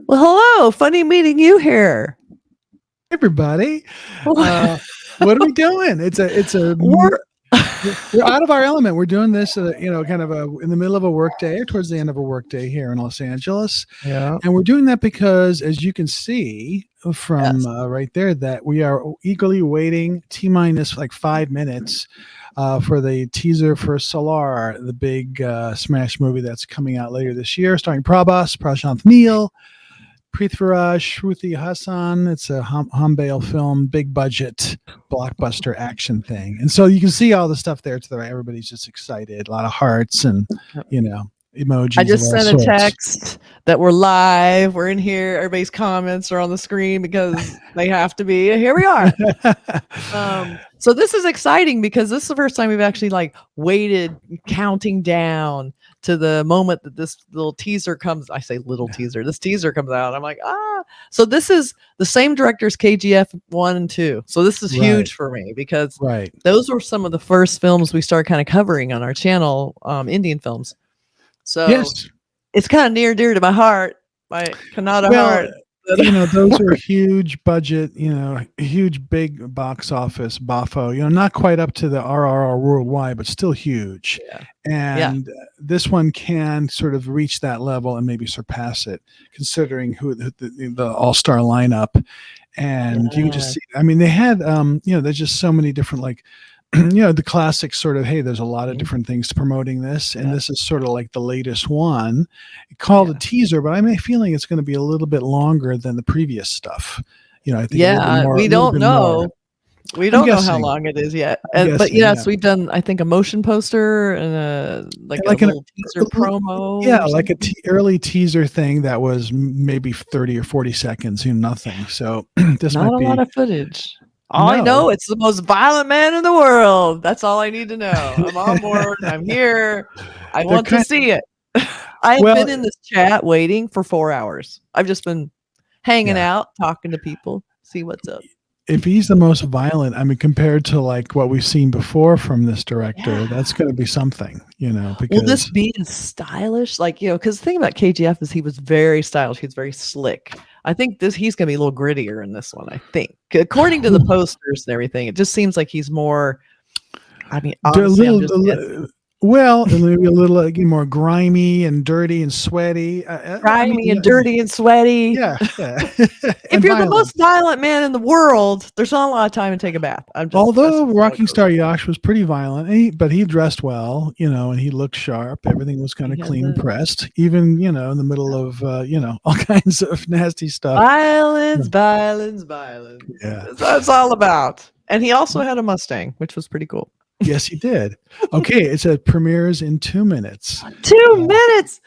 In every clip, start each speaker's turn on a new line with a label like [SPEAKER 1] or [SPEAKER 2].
[SPEAKER 1] Well, hello. Funny meeting you here.
[SPEAKER 2] Everybody. What are we doing?
[SPEAKER 1] We're
[SPEAKER 2] We're out of our element. We're doing this, kind of in the middle of a workday or towards the end of a workday here in Los Angeles.
[SPEAKER 1] yeah.
[SPEAKER 2] And we're doing that because, as you can see from
[SPEAKER 1] Yes.
[SPEAKER 2] right there, that we are eagerly waiting T minus like 5 minutes for the teaser for Salaar, the big smash movie that's coming out later this year, starring Prabhas, Prashanth Neel, Prithviraj, Shruthi Hassan. It's a Hambale film, big budget, blockbuster action thing. And so you can see all the stuff there to the right. Everybody's just excited. A lot of hearts and, emojis.
[SPEAKER 1] I just
[SPEAKER 2] of all
[SPEAKER 1] sent a
[SPEAKER 2] sorts.
[SPEAKER 1] text that we're live. We're in here. Everybody's comments are on the screen because they have to be. Here we are. So this is exciting because this is the first time we've actually waited, counting down to the moment that this little teaser comes. I say little teaser. This teaser comes out. I'm like, So this is the same director's KGF 1 and 2. So this is huge for me because those were some of the first films we started kind of covering on our channel, Indian films. So it's kind of near dear to my heart, my Kannada heart.
[SPEAKER 2] Those are huge budget, huge big box office boffo, not quite up to the RRR worldwide, but still huge. And this one can sort of reach that level and maybe surpass it, considering who the all-star lineup. And you can just see, they had, there's just so many different, the classic sort of, hey, there's a lot of different things promoting this, and this is sort of like the latest one, called a teaser, but I'm feeling it's going to be a little bit longer than the previous stuff. I think
[SPEAKER 1] we don't know. We don't know how long it is yet. But yes, we've done, I think, a motion poster and a little teaser promo.
[SPEAKER 2] Yeah, like early teaser thing that was maybe 30 or 40 seconds, nothing. So this
[SPEAKER 1] not
[SPEAKER 2] might
[SPEAKER 1] a
[SPEAKER 2] be
[SPEAKER 1] lot of footage. All I know, it's the most violent man in the world. That's all I need to know. I'm on board. I'm here. I want to see it. I've been in this chat waiting for 4 hours. I've just been hanging out, talking to people, see what's up.
[SPEAKER 2] If he's the most violent, compared to what we've seen before from this director, that's going to be something, because
[SPEAKER 1] will this be stylish? Because the thing about KGF is he was very stylish. He's very slick. I think he's going to be a little grittier in this one, I think. According to the posters and everything, it just seems like he's more, honestly,
[SPEAKER 2] maybe a little more grimy and dirty and sweaty.
[SPEAKER 1] And dirty and sweaty.
[SPEAKER 2] Yeah.
[SPEAKER 1] If you're the most violent man in the world, there's not a lot of time to take a bath.
[SPEAKER 2] Although Rocking Star Yash was pretty violent, but he dressed well, and he looked sharp. Everything was kind of clean and pressed, even, in the middle of, all kinds of nasty stuff.
[SPEAKER 1] Violence.
[SPEAKER 2] Yeah.
[SPEAKER 1] That's what it's all about. And he also had a Mustang, which was pretty cool.
[SPEAKER 2] Yes, he did. Okay, it said premieres in 2 minutes.
[SPEAKER 1] 2 minutes.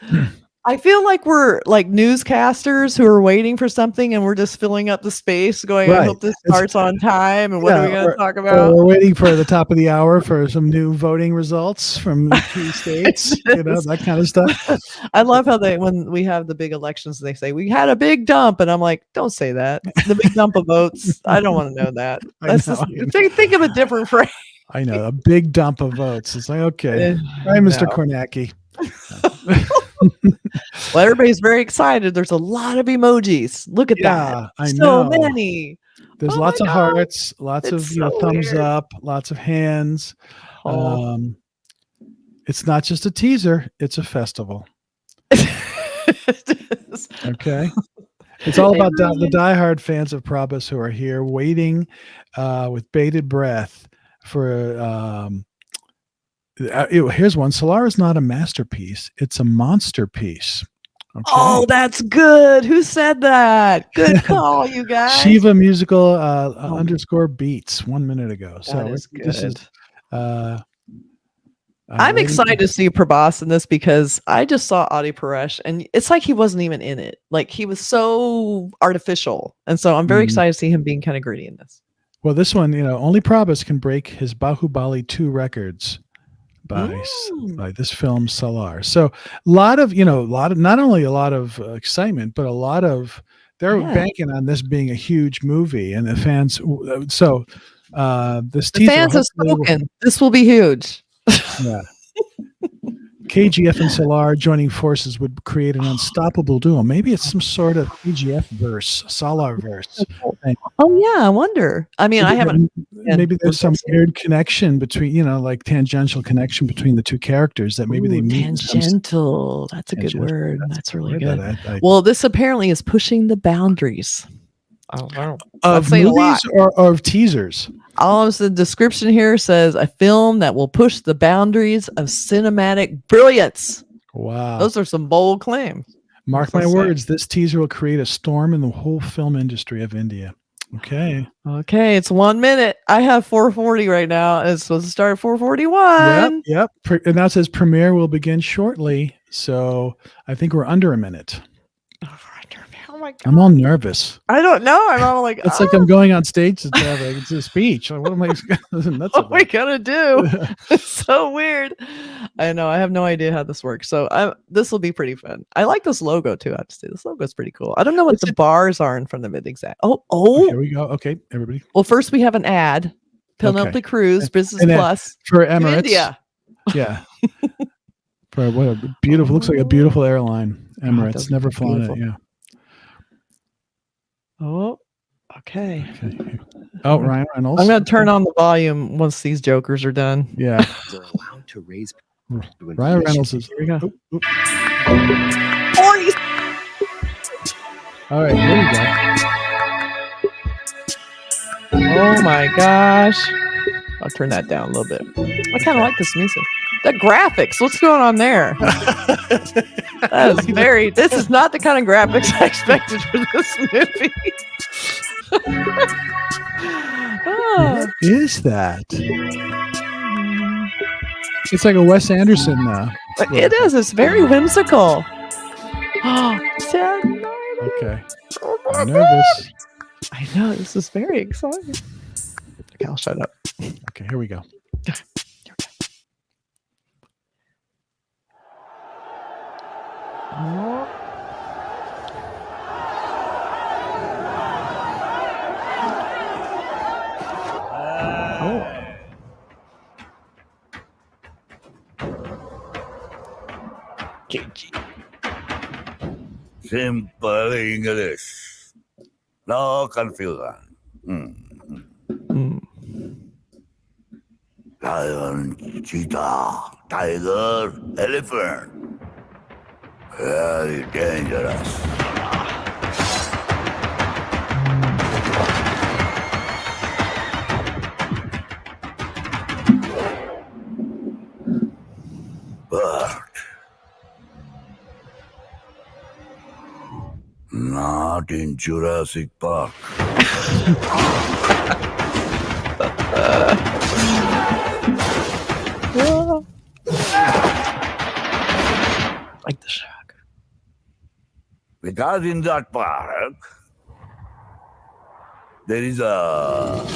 [SPEAKER 1] I feel like we're like newscasters who are waiting for something, and we're just filling up the space, going, "I hope this starts on time." And what are we going to talk about?
[SPEAKER 2] We're waiting for the top of the hour for some new voting results from key states. That kind of stuff.
[SPEAKER 1] I love how when we have the big elections, they say we had a big dump, and I'm like, "Don't say that. The big dump of votes. I don't want to know that. Think of a different phrase."
[SPEAKER 2] I know, a big dump of votes. It's like, okay. All right, Mr. Kornacki.
[SPEAKER 1] Well, everybody's very excited. There's a lot of emojis. Look at that.
[SPEAKER 2] I
[SPEAKER 1] know.
[SPEAKER 2] So
[SPEAKER 1] many.
[SPEAKER 2] There's lots of hearts, lots of thumbs up, lots of hands. It's not just a teaser, it's a festival. Okay. It's all about the diehard fans of Prabhas who are here waiting with bated breath for here's one. Salaar is not a masterpiece, it's a monster piece. Okay.
[SPEAKER 1] Oh, that's good. Who said that? Good call, you guys.
[SPEAKER 2] Shiva musical underscore beats 1 minute ago. So
[SPEAKER 1] is good.
[SPEAKER 2] This is
[SPEAKER 1] I'm excited to see Prabhas in this because I just saw Adi Paresh and it's like he wasn't even in it. Like he was so artificial. And so I'm very excited to see him being kind of gritty in this.
[SPEAKER 2] Well, this one, only Prabhas can break his Bahubali 2 records by this film Salaar. So a lot of not only a lot of excitement, but a lot of they're banking on this being a huge movie, and the fans. So the
[SPEAKER 1] fans have spoken. This will be huge.
[SPEAKER 2] Yeah. KGF and Salaar joining forces would create an unstoppable duo. Maybe it's some sort of KGF verse, Salaar verse.
[SPEAKER 1] Oh yeah, I wonder. I mean, I haven't.
[SPEAKER 2] Maybe there's some weird connection between, like tangential connection between the two characters that maybe they meet.
[SPEAKER 1] Tangential. That's a good word. That's really good. Well, this apparently is pushing the boundaries.
[SPEAKER 2] Of movies or of teasers?
[SPEAKER 1] The description here says a film that will push the boundaries of cinematic brilliance.
[SPEAKER 2] Wow.
[SPEAKER 1] Those are some bold claims.
[SPEAKER 2] Mark my words, this teaser will create a storm in the whole film industry of India. Okay,
[SPEAKER 1] it's 1 minute. I have 4:40 right now. It's supposed to start at 4:41.
[SPEAKER 2] Yep. And that says premiere will begin shortly. So I think we're under a minute.
[SPEAKER 1] Oh my God.
[SPEAKER 2] I'm all nervous.
[SPEAKER 1] I don't know. I'm all like,
[SPEAKER 2] it's like I'm going on stage to have it's a speech. Like, what am I? What
[SPEAKER 1] are we gonna do? It's so weird. I know. I have no idea how this works. So this will be pretty fun. I like this logo too. I have to say, this logo is pretty cool. I don't know what the bars are in front of it exactly. Oh,
[SPEAKER 2] here we go. Okay, everybody.
[SPEAKER 1] Well, first we have an ad. Penelope Cruz, Business Plus
[SPEAKER 2] for Emirates.
[SPEAKER 1] India.
[SPEAKER 2] Yeah. For what a beautiful, looks like a beautiful airline. Emirates, never flown it. Yeah.
[SPEAKER 1] Oh, okay.
[SPEAKER 2] Oh, Ryan Reynolds.
[SPEAKER 1] I'm going to turn on the volume once these jokers are done.
[SPEAKER 2] Yeah. They're allowed to raise. Ryan Reynolds is.
[SPEAKER 1] Here we go.
[SPEAKER 2] 40.
[SPEAKER 1] All right, here we go. Oh my gosh. I'll turn that down a little bit. I kind of like this music. The graphics, what's going on there? That is this is not the kind of graphics I expected for this movie.
[SPEAKER 2] What is that? It's like a Wes Anderson.
[SPEAKER 1] It is. It's very whimsical.
[SPEAKER 2] Okay. I'm nervous.
[SPEAKER 1] I know. This is very exciting. Okay, I'll shut up.
[SPEAKER 2] Okay, here we go.
[SPEAKER 1] Oh.
[SPEAKER 3] Simple English. No confusion. Lion, cheetah, tiger, elephant. Very dangerous. But not in Jurassic Park.
[SPEAKER 1] Like the shark.
[SPEAKER 3] Because in that park, there is a...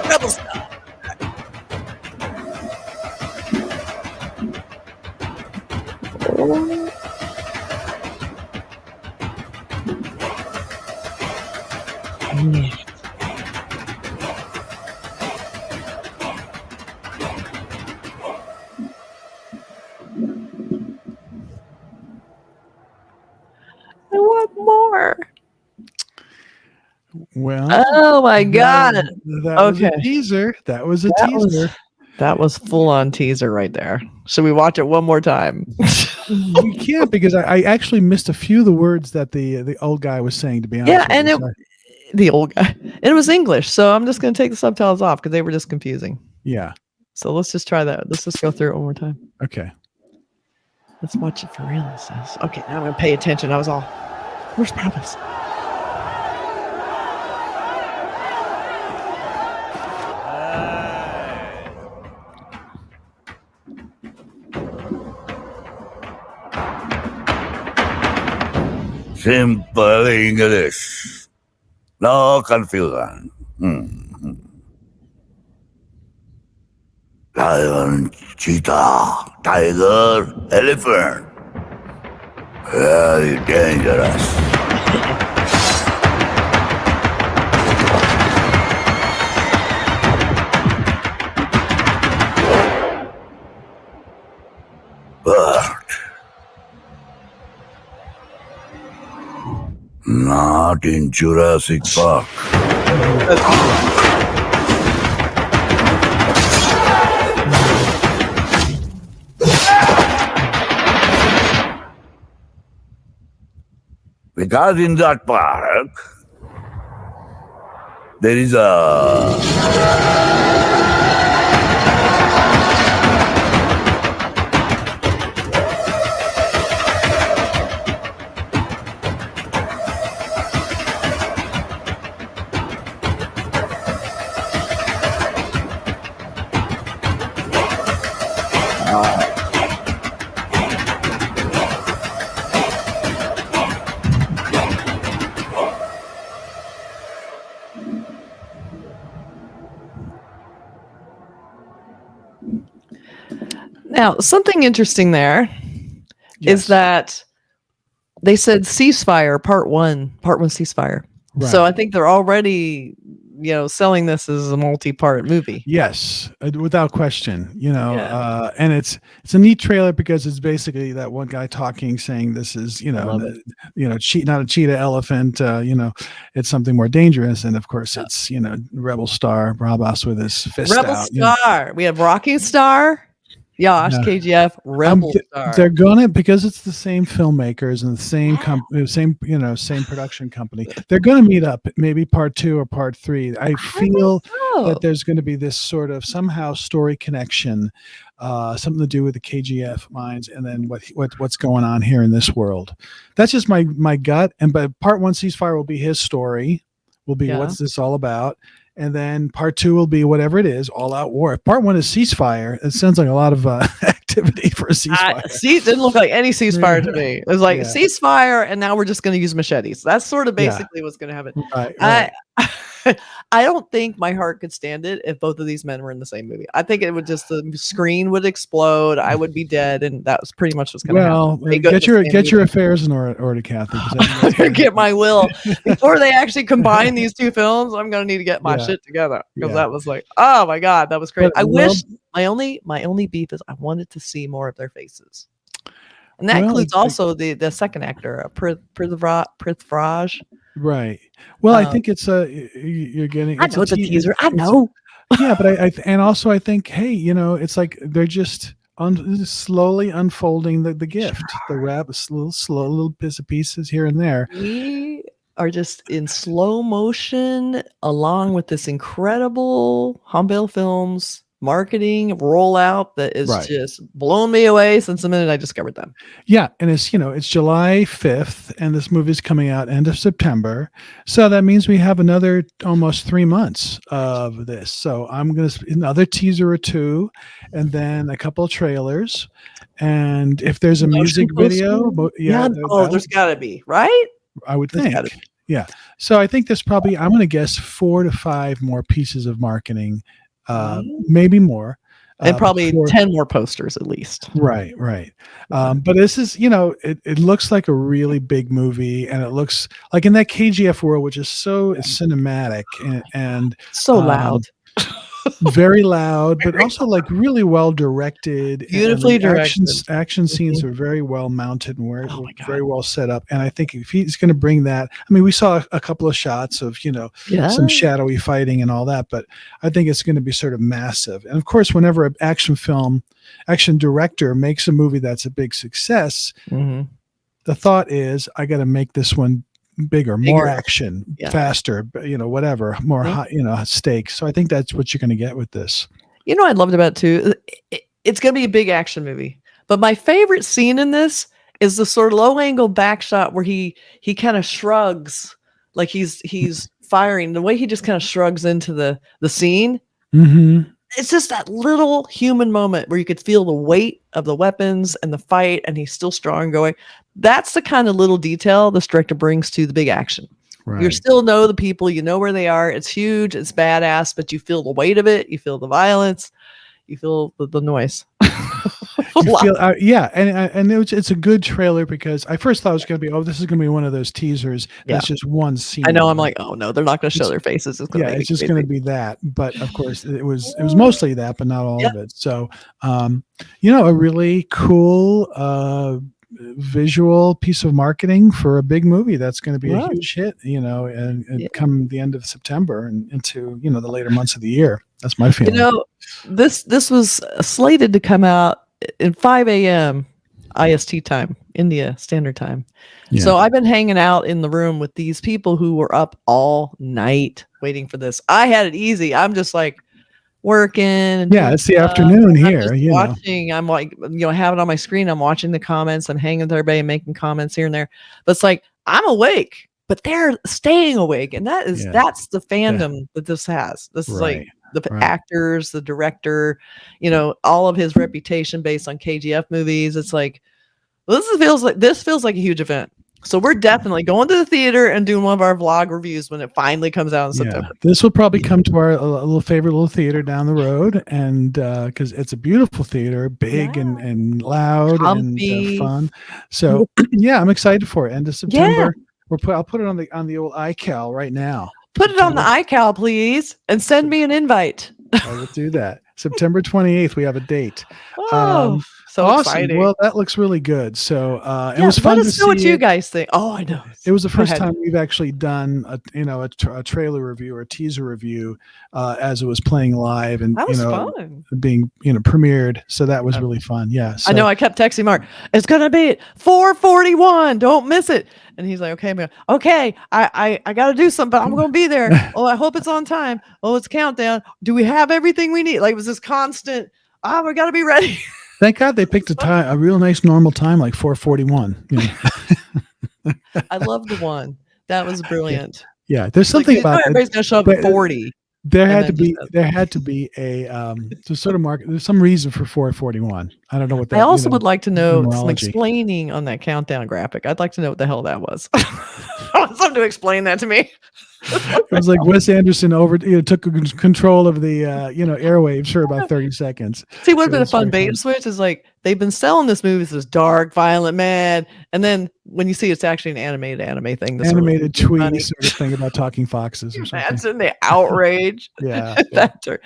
[SPEAKER 3] Rebel star.
[SPEAKER 1] I want more.
[SPEAKER 2] Well,
[SPEAKER 1] oh my God.
[SPEAKER 2] That was a teaser. That was a teaser.
[SPEAKER 1] That was full on teaser right there. Should we watch it one more time?
[SPEAKER 2] We can't, because I actually missed a few of the words that the old guy was saying, to be honest.
[SPEAKER 1] Yeah, and the old guy. It was English, so I'm just going to take the subtitles off because they were just confusing.
[SPEAKER 2] Yeah.
[SPEAKER 1] So let's just try that. Let's just go through it one more time.
[SPEAKER 2] Okay.
[SPEAKER 1] Let's watch it for real, it says. Okay, now I'm going to pay attention. I was all, where's Prabhas?
[SPEAKER 3] Simple English. No confusion. Lion, cheetah, tiger, elephant. Very dangerous. not in Jurassic Park. Because in that park, there is a...
[SPEAKER 1] Now, something interesting there is that they said ceasefire, part one ceasefire. Right. So I think they're already, selling this as a multi-part movie.
[SPEAKER 2] Yes, without question. And it's a neat trailer because it's basically that one guy talking, saying this is, not a cheetah, elephant. It's something more dangerous. And of course, it's rebel star Prabhas with his fist
[SPEAKER 1] rebel
[SPEAKER 2] out.
[SPEAKER 1] Star. We have Rocky Star. Yosh, KGF, Rebel Star.
[SPEAKER 2] They're gonna, because it's the same filmmakers and the same same production company. They're gonna meet up, maybe part 2 or part 3. I feel that there's going to be this sort of somehow story connection, something to do with the KGF minds, and then what's going on here in this world. That's just my gut. But part 1 ceasefire will be his story. Will be what's this all about. And then part 2 will be whatever it is, all out war. If part 1 is ceasefire, it sounds like a lot of activity for a ceasefire.
[SPEAKER 1] It didn't look like any ceasefire to me. It was like ceasefire, and now we're just going to use machetes. That's sort of basically what's going to happen.
[SPEAKER 2] Right.
[SPEAKER 1] I don't think my heart could stand it if both of these men were in the same movie. I think it would the screen would explode. I would be dead, and that was pretty much what's going to happen.
[SPEAKER 2] Well, get your affairs in order, Kathy.
[SPEAKER 1] Get my will before they actually combine these two films. I'm going to need to get my shit together, because that was like, oh my god, that was crazy. I wish my only beef is I wanted to see more of their faces, and that includes also the second actor, Prithviraj.
[SPEAKER 2] Right. Well, I think it's you're getting.
[SPEAKER 1] I know it's a teaser. I know.
[SPEAKER 2] Yeah, but I think, hey, it's like they're just slowly unfolding the gift, the wrap, little bits of pieces here and there.
[SPEAKER 1] We are just in slow motion, along with this incredible Humble Films marketing rollout that is just blown me away since the minute I discovered them.
[SPEAKER 2] Yeah, and it's it's July 5th, and this movie is coming out end of September, so that means we have another almost 3 months of this. So I'm gonna another teaser or two, and then a couple of trailers, and if there's a music video,
[SPEAKER 1] there's got to be, right?
[SPEAKER 2] I would think. Yeah. So I think there's probably, I'm going to guess 4 to 5 more pieces of marketing. Maybe more,
[SPEAKER 1] and probably 10 more posters at least.
[SPEAKER 2] Right. But this is, it looks like a really big movie, and it looks like in that KGF world, which is so cinematic and
[SPEAKER 1] so loud.
[SPEAKER 2] Very loud, but also like really well directed,
[SPEAKER 1] beautifully directed.
[SPEAKER 2] Action scenes are very well mounted and very well set up. And I think if he's going to bring that, I mean, we saw a couple of shots of some shadowy fighting and all that, but I think it's going to be sort of massive. And of course, whenever an action director makes a movie that's a big success, the thought is, I got to make this one bigger, more action, faster, whatever, more high, stakes. So I think that's what you're going to get with this.
[SPEAKER 1] I loved about it too. It's going to be a big action movie, but my favorite scene in this is the sort of low angle back shot where he kind of shrugs, like he's firing. The way he just kind of shrugs into the scene. It's just that little human moment where you could feel the weight of the weapons and the fight, and he's still strong going. That's the kind of little detail this director brings to the big action. Right. You still know the people, you know where they are. It's huge, it's badass, but you feel the weight of it. You feel the violence. You feel the noise.
[SPEAKER 2] And it's a good trailer, because I first thought it was going to be, this is going to be one of those teasers. That's just one scene.
[SPEAKER 1] I know. I'm like, oh no, they're not going to show their faces.
[SPEAKER 2] It's just going to be that. But of course, it was mostly that, but not all of it. So, a really cool visual piece of marketing for a big movie that's going to be a huge hit, and come the end of September and into, the later months of the year. That's my feeling.
[SPEAKER 1] This was slated to come out at 5 a.m. IST time, India Standard Time. Yeah. So I've been hanging out in the room with these people who were up all night waiting for this. I had it easy. I'm just like working. And
[SPEAKER 2] it's the afternoon here.
[SPEAKER 1] I'm watching. I'm like, have it on my screen. I'm watching the comments. I'm hanging with everybody, making comments here and there. But it's like I'm awake, but they're staying awake, and that's the fandom that this has. This is like the actors, the director, all of his reputation based on KGF movies. It's like this feels like a huge event. So we're definitely going to the theater and doing one of our vlog reviews when it finally comes out in September.
[SPEAKER 2] This will probably come to our favorite little theater down the road, and because it's a beautiful theater, big and loud, comfy, and fun. So I'm excited for it. End of September. I'll put it on the old iCal right now.
[SPEAKER 1] Put it on the iCal, please, and send me an invite.
[SPEAKER 2] I will do that. September 28th, we have a date.
[SPEAKER 1] So
[SPEAKER 2] awesome.
[SPEAKER 1] Exciting.
[SPEAKER 2] Well, that looks really good. So it was fun to see.
[SPEAKER 1] What you guys think? Oh, I know.
[SPEAKER 2] It was the first time we've actually done a trailer review or a teaser review as it was playing live and
[SPEAKER 1] that was fun.
[SPEAKER 2] Being premiered. So that was really fun. Yeah. So,
[SPEAKER 1] I know. I kept texting Mark. It's gonna be 4:41. Don't miss it. And he's like, okay, man. Okay, I got to do something, but I'm going to be there. Oh, I hope it's on time. Oh, it's countdown. Do we have everything we need? Like it was this constant. We got to be ready.
[SPEAKER 2] Thank God they picked a real nice normal time, like 4:41.
[SPEAKER 1] I love the one. That was brilliant.
[SPEAKER 2] Yeah, there's something about
[SPEAKER 1] everybody's gonna show up at 40.
[SPEAKER 2] There had to be a to sort of mark. There's some reason for 4:41. I don't know what that.
[SPEAKER 1] I also would like to know some explaining on that countdown graphic. I'd like to know what the hell that was. I want someone to explain that to me.
[SPEAKER 2] It was like Wes Anderson took control of the airwaves for about 30 seconds.
[SPEAKER 1] See, what would have been a fun bait and switch is like they've been selling this movie as this dark, violent, mad, and then when you see it's actually an animated anime thing,
[SPEAKER 2] animated tweet sort of thing about talking foxes or something.
[SPEAKER 1] Imagine the outrage. That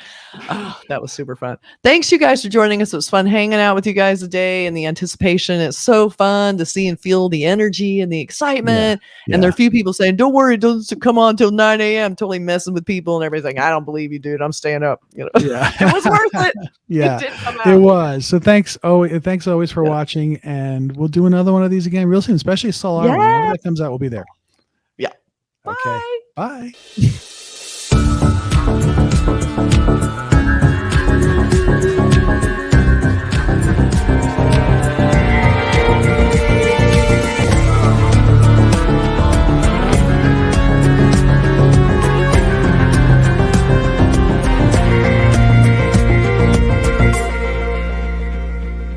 [SPEAKER 1] was super fun. Thanks you guys for joining us. It was fun hanging out with you guys today and the anticipation. It's so fun to see and feel the energy and the excitement. And there are a few people saying, "Don't worry, don't come on till 9 a.m." Totally messing with people and everything. I don't believe you, dude. I'm staying up. It was worth it.
[SPEAKER 2] It was. So thanks always for watching, and we'll do another one of these again real soon, especially Salaar. Whenever that comes out, we'll be there.
[SPEAKER 1] Yeah.
[SPEAKER 2] Okay. Bye.